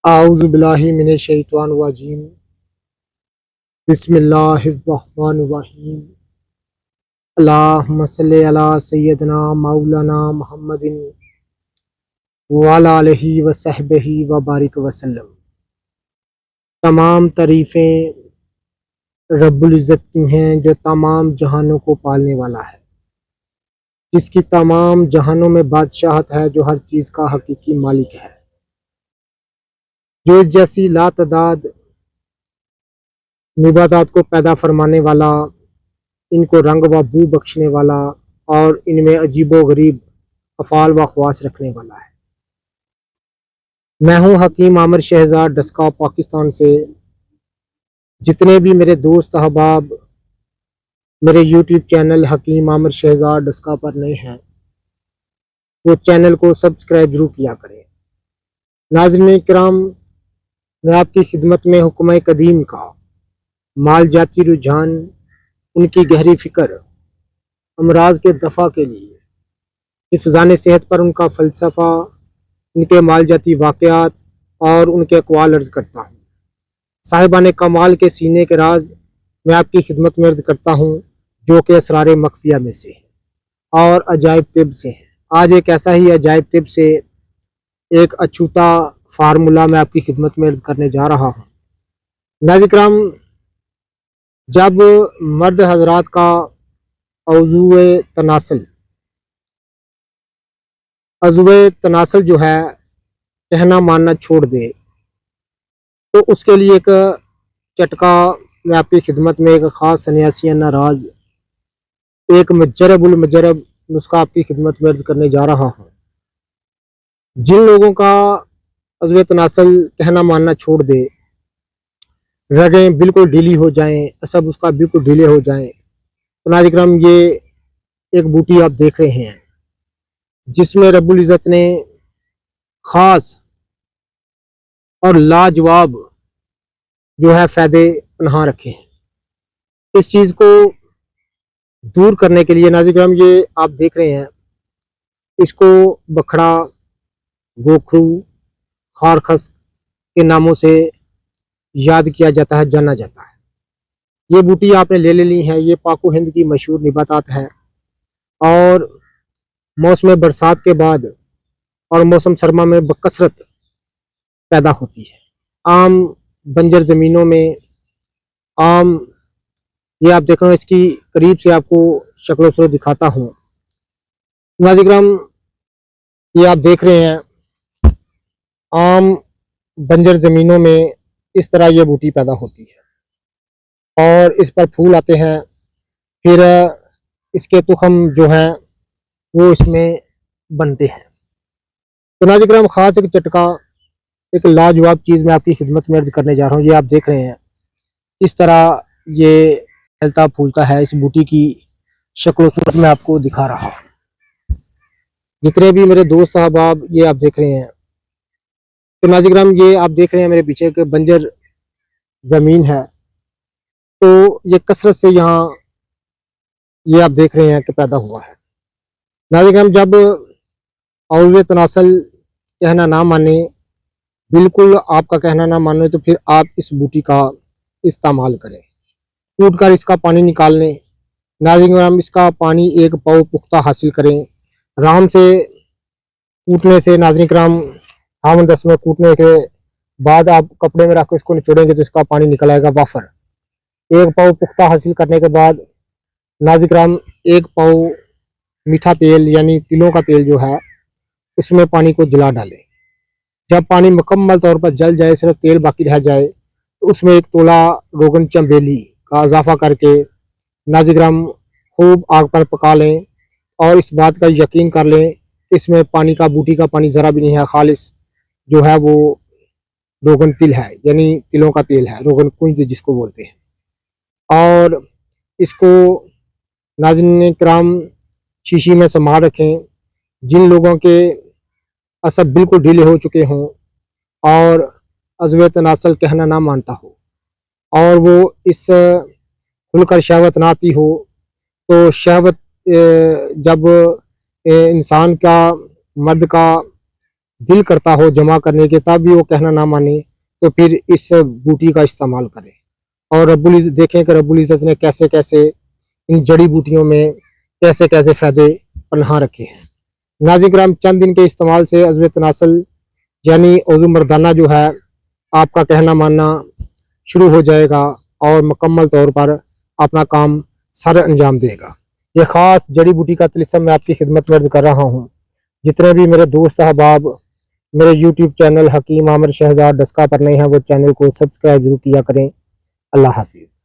आऊज़ु बिल्लाहि मिनश शैतानिर रजीम। बिस्मिल्लाहिर्रहमानिर्रहीम। अल्लाहुम्मा सल्लि अला सय्यदिना मौलाना मुहम्मदिन व अला आलिहि व सहबिहि व बारिक वसल्लम। तमाम तारीफ़ें रब्बुल इज़्ज़त की हैं जो तमाम जहानों को पालने वाला है, जिसकी तमाम जहानों में बादशाहत है, जो हर चीज़ का हकीकी मालिक है, जो इस जैसी लातदाद निबातात को पैदा फरमाने वाला, इनको रंग व बू बख्शने वाला और इनमें अजीबो गरीब अफ़ाल व ख़वास रखने वाला है। मैं हूँ हकीम आमिर शहज़ाद डस्का पाकिस्तान से। जितने भी मेरे दोस्त अहबाब मेरे यूट्यूब चैनल हकीम आमिर शहज़ाद डस्का पर नए हैं, वो चैनल को सब्सक्राइब जरूर किया करें। नाज़रीन किराम, मैं आपकी खिदमत में हुक्म कदीम का माल जाती रुझान, उनकी गहरी फ़िक्र, अमराज के दफ़ा के लिए हिफ़्ज़ान सेहत पर उनका फ़लसफ़ा, उनके माल जाती वाक़यात और उनके अक़वाल अर्ज़ करता हूँ। साहिबान कमाल के सीने के राज मैं आपकी खिदमत में अर्ज़ करता हूँ, जो कि असरार मख्फिया में से है और अजायब तिब से है। आज एक ऐसा ही अजायब तिब से एक अछूता फार्मूला मैं आपकी खिदमत में अर्ज़ करने जा रहा हूँ। नाज़रीन किराम, जब मर्द हजरात का अज़ुए तनासल जो है कहना मानना छोड़ दे, तो उसके लिए एक चटका मैं आपकी खिदमत में, एक ख़ास सन्यासियाना राज, एक मजरबुल मजरब नुस्खा आपकी खिदमत में अर्ज़ करने जा रहा हूँ। जिन लोगों का अज़्वे तनासल कहना मानना छोड़ दे, रगें बिल्कुल ढीली हो जाएं, असब उसका बिल्कुल ढीले हो जाएं, तो नाज़रीन किराम ये एक बूटी आप देख रहे हैं, जिसमें रब्बुल इज़्ज़त ने ख़ास और लाजवाब जो है फ़ायदे पनाह रखे हैं। इस चीज़ को दूर करने के लिए नाज़रीन किराम, ये आप देख रहे हैं, इसको बखड़ा, गोखरू, खारखस के नामों से याद किया जाता है, जाना जाता है। ये बूटी आपने ले ली है, ये पाको हिंद की मशहूर निबातात है और मौसम बरसात के बाद और मौसम सरमा में बकसरत पैदा होती है। आम बंजर ज़मीनों में आम, ये आप देख रहे हो, इसकी करीब से आपको शक्ल सूरत दिखाता हूँ। नाज़रीन किराम, ये आप देख रहे हैं, आम बंजर ज़मीनों में इस तरह ये बूटी पैदा होती है और इस पर फूल आते हैं, फिर इसके तुखम जो हैं वो इसमें बनते हैं। तो नाज़रीन किराम, ख़ास एक चटका, एक लाजवाब चीज़ मैं आपकी खिदमत में अर्ज़ करने जा रहा हूँ। ये आप देख रहे हैं, इस तरह ये फैलता फूलता है। इस बूटी की शक्ल सूरत में आपको दिखा रहा हूँ। जितने भी मेरे दोस्त अहबाब ये आप देख रहे हैं, तो नाज़रीन किराम ये आप देख रहे हैं मेरे पीछे एक बंजर ज़मीन है, तो ये कसरत से यहाँ ये आप देख रहे हैं कि पैदा हुआ है। नाज़रीन किराम, जब अज़्वे तनासल कहना ना माने, बिल्कुल आपका कहना ना माने, तो फिर आप इस बूटी का इस्तेमाल करें। कूट कर इसका पानी निकाल लें। नाज़रीन किराम, इसका पानी एक पाव पुख्ता हासिल करें। आराम से कूटने से नाज़रीन किराम, हम 10 में कूटने के बाद आप कपड़े में रख कर इसको निचोड़ेंगे तो इसका पानी निकल आएगा वाफर। एक पाव पुख्ता हासिल करने के बाद नाज़रीन किराम, एक पाव मीठा तेल यानी तिलों का तेल जो है, उसमें पानी को जला डालें। जब पानी मुकम्मल तौर पर जल जाए, सिर्फ तेल बाकी रह जाए, तो उसमें एक तोला रोगन चंबेली का इजाफा करके नाज़रीन किराम खूब आग पर पका लें और इस बात का यकीन कर लें, इसमें पानी का, बूटी का पानी ज़रा भी नहीं है, खालिस जो है वो रोगन तिल है, यानी तिलों का तेल है, रोगन कुंज जिसको बोलते हैं। और इसको नाज़रीन किराम शीशी में संभाल रखें। जिन लोगों के असब बिल्कुल ढीले हो चुके हों और अज़्वे तनासल कहना ना मानता हो और वो इस खुलकर शहवत ना आती हो, तो शहवत जब इंसान का, मर्द का दिल करता हो जमा करने के, तब भी वो कहना ना माने, तो फिर इस बूटी का इस्तेमाल करें। और देखें कि रब्बुल इज़्ज़त ने कैसे कैसे इन जड़ी बूटियों में कैसे कैसे फ़ायदे पन्हा रखे हैं। नाज़रीन किराम, चंद दिन के इस्तेमाल से अज़्व तनासल यानी औज़ु मर्दाना जो है, आपका कहना मानना शुरू हो जाएगा और मुकम्मल तौर पर अपना काम सर अंजाम देगा। ये ख़ास जड़ी बूटी का तिलिस्म मैं आपकी खिदमत में अर्ज़ कर रहा हूँ। जितने भी मेरे दोस्त अहबाब मेरे यूट्यूब चैनल हकीम आमिर शहजाद डस्का पर नए हैं, वो चैनल को सब्सक्राइब जरूर किया करें। अल्लाह हाफिज़।